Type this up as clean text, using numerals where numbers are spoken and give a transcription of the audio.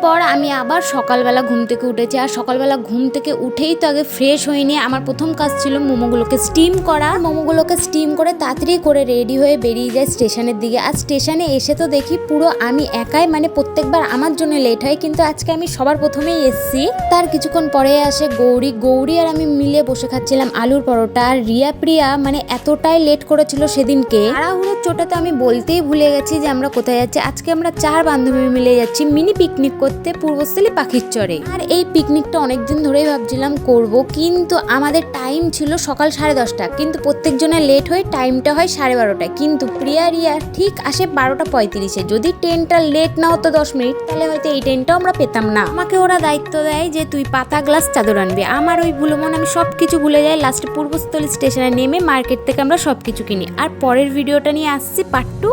এরপর আমি আবার সকালবেলা ঘুম থেকে উঠেছি। আর সকালবেলা ঘুম থেকে উঠেই তো আগে ফ্রেশ হয়ে নিয়ে আমার প্রথম কাজ ছিল মোমোগুলোকে স্টিম করা। মোমোগুলোকে স্টিম করে তাড়াতাড়ি করে রেডি হয়ে বেরিয়ে যায় স্টেশনের দিকে। আর স্টেশনে এসে তো দেখি পুরো আমি একাই, মানে প্রত্যেকবার আমার জন্য লেট হয়, কিন্তু আজকে আমি সবার প্রথমেই এসেছি। তার কিছুক্ষণ পরে আসে গৌরী আর আমি মিলে বসে খাচ্ছিলাম আলুর পরোটা। আর প্রিয়া মানে এতটাই লেট করেছিল সেদিনকে, তাড়াহুড়োর চোটে তো আমি বলতেই ভুলে গেছি যে আমরা কোথায় যাচ্ছি। আজকে আমরা 4 বান্ধবী মিলে যাচ্ছি মিনি পিকনিক করতে পূর্বস্থলী পাখির চরে। আর এই পিকনিকটা অনেকদিন ধরেই ভাবছিলাম করব, কিন্তু আমাদের টাইম ছিল সকাল 10:30, কিন্তু প্রত্যেকজনের লেট হয়ে টাইমটা হয় 12:30। কিন্তু রিয়া ঠিক আসে 12:35। যদি ট্রেনটা লেট না হতো 10 মিনিট, তাহলে হয়তো এই ট্রেনটাও আমরা পেতাম না। আমাকে ওরা দায়িত্ব দেয় যে তুই পাতা গ্লাস চাদর আনবি। আমার ওই ভুলো মন, আমি সবকিছু ভুলে যাই। লাস্টে পূর্বস্থলী স্টেশনে নেমে মার্কেট থেকে আমরা সবকিছু কিনি। আর পরের ভিডিওটা নিয়ে আসছি পার্ট 2।